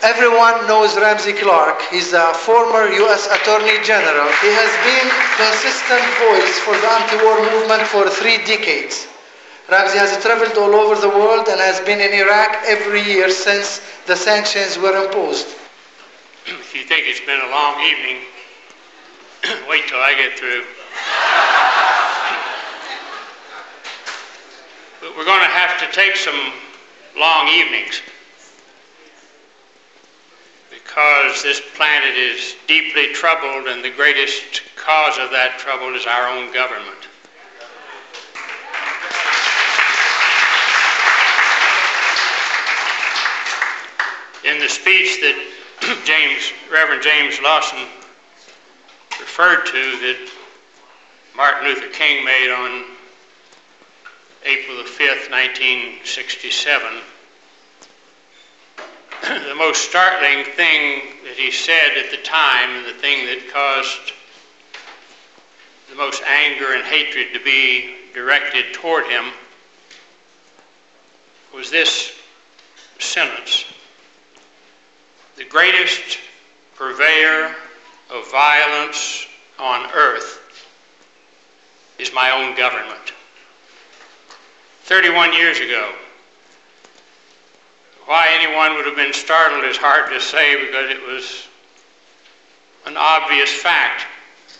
Everyone knows Ramzy Clark. He's a former U.S. Attorney General. He has been a consistent voice for the anti-war movement for 3 decades. Ramzy has traveled all over the world and has been in Iraq every year since the sanctions were imposed. If you think it's been a long evening, wait till I get through. But we're going to have to take some long evenings, because this planet is deeply troubled, and the greatest cause of that trouble is our own government. In the speech that Reverend James Lawson referred to, that Martin Luther King made on April the 5th, 1967, the most startling thing that he said at the time, and the thing that caused the most anger and hatred to be directed toward him, was this sentence: "The greatest purveyor of violence on earth is my own government." 31 years ago. Why anyone would have been startled is hard to say, because it was an obvious fact.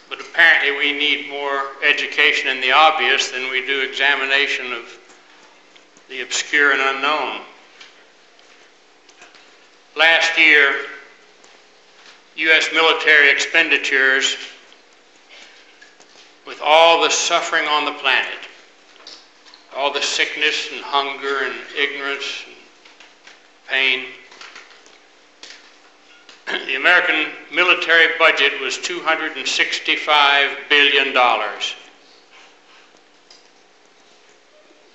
But apparently we need more education in the obvious than we do examination of the obscure and unknown. Last year, U.S. military expenditures, with all the suffering on the planet, all the sickness and hunger and ignorance and pain, the American military budget was $265 billion. The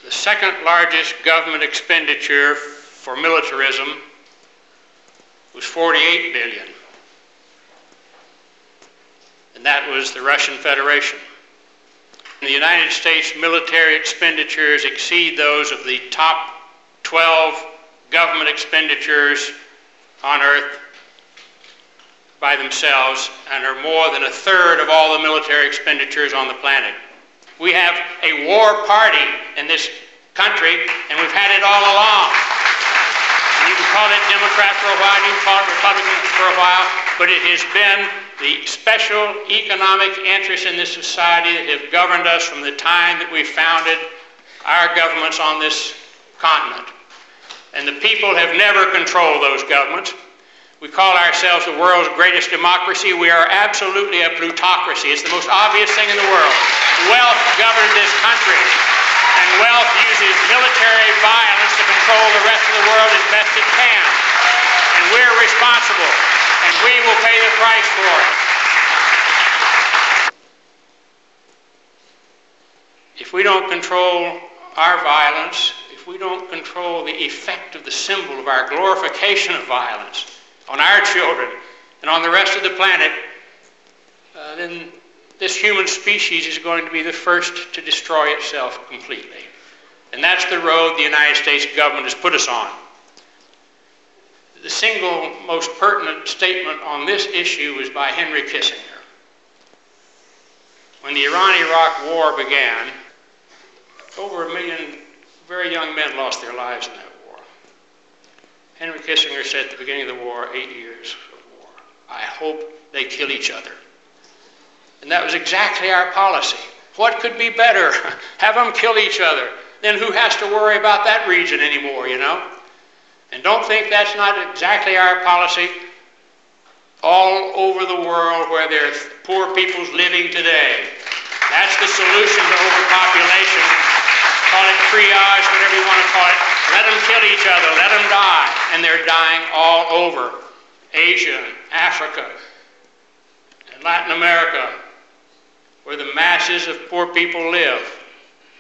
second largest government expenditure for militarism was $48 billion. And that was the Russian Federation. The United States military expenditures exceed those of the top 12 government expenditures on earth by themselves, and are more than 1/3 of all the military expenditures on the planet. We have a war party in this country, and we've had it all along. And you can call it Democrat for a while, you can call it Republican for a while, but it has been the special economic interests in this society that have governed us from the time that we founded our governments on this continent. And the people have never controlled those governments. We call ourselves the world's greatest democracy. We are absolutely a plutocracy. It's the most obvious thing in the world. Wealth governs this country, and wealth uses military violence to control the rest of the world as best it can. And we're responsible, and we will pay the price for it. If we don't control our violence, if we don't control the effect of the symbol of our glorification of violence on our children and on the rest of the planet, then this human species is going to be the first to destroy itself completely. And that's the road the United States government has put us on. The single most pertinent statement on this issue was by Henry Kissinger. When the Iran-Iraq war began, over 1 million very young men lost their lives in that war. Henry Kissinger said at the beginning of the war, 8 years of war, I hope they kill each other. And that was exactly our policy. What could be better? Have them kill each other. Then who has to worry about that region anymore, you know? And don't think that's not exactly our policy. All over the world where there are poor peoples living today, that's the solution to overpopulation. Call it triage, whatever you want to call it. Let them kill each other, let them die. And they're dying all over Asia, Africa, and Latin America, where the masses of poor people live.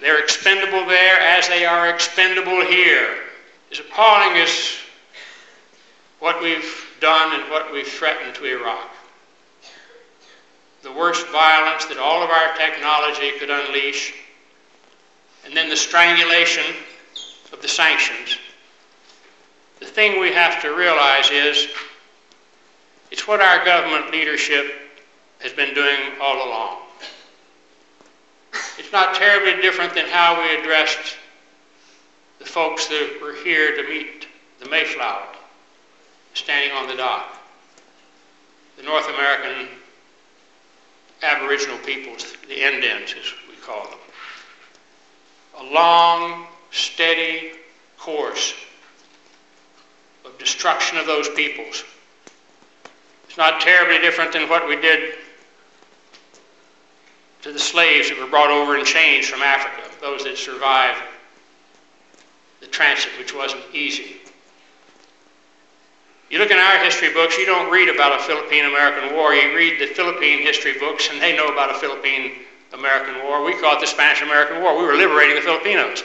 They're expendable there as they are expendable here. As appalling as what we've done and what we've threatened to Iraq. The worst violence that all of our technology could unleash, and then the strangulation of the sanctions. The thing we have to realize is it's what our government leadership has been doing all along. It's not terribly different than how we addressed the folks that were here to meet the Mayflower, standing on the dock, the North American Aboriginal peoples, the Indians as we call them. A long, steady course of destruction of those peoples. It's not terribly different than what we did to the slaves that were brought over in chains from Africa, those that survived the transit, which wasn't easy. You look in our history books, you don't read about a Philippine-American War. You read the Philippine history books, and they know about a Philippine-American War. We call it the Spanish-American War. We were liberating the Filipinos.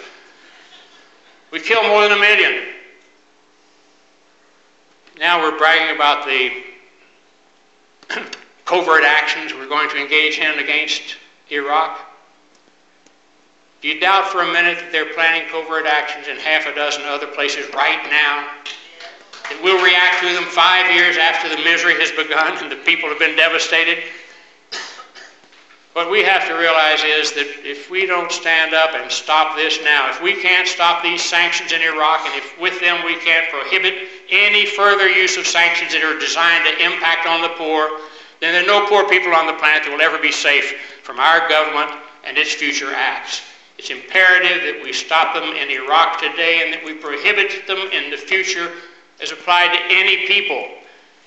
We killed more than 1 million. Now we're bragging about the covert actions we're going to engage in against Iraq. Do you doubt for a minute that they're planning covert actions in half a dozen other places right now? That we'll react to them 5 years after the misery has begun and the people have been devastated? What we have to realize is that if we don't stand up and stop this now, if we can't stop these sanctions in Iraq, and if with them we can't prohibit any further use of sanctions that are designed to impact on the poor, then there are no poor people on the planet that will ever be safe from our government and its future acts. It's imperative that we stop them in Iraq today and that we prohibit them in the future as applied to any people,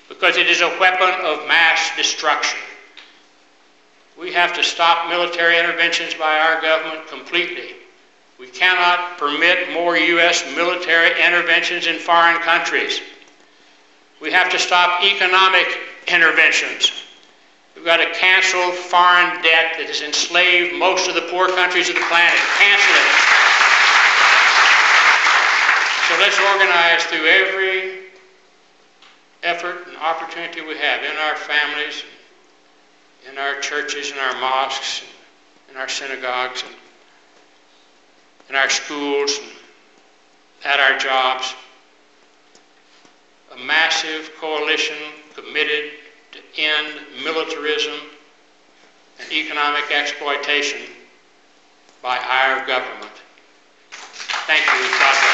because it is a weapon of mass destruction. We have to stop military interventions by our government completely. We cannot permit more U.S. military interventions in foreign countries. We have to stop economic interventions. We've got to cancel foreign debt that has enslaved most of the poor countries of the planet. Cancel it. So let's organize through every effort and opportunity we have in our families, in our churches, in our mosques, in our synagogues, in our schools, at our jobs, a massive coalition committed to end militarism and economic exploitation by our government. Thank you. God bless.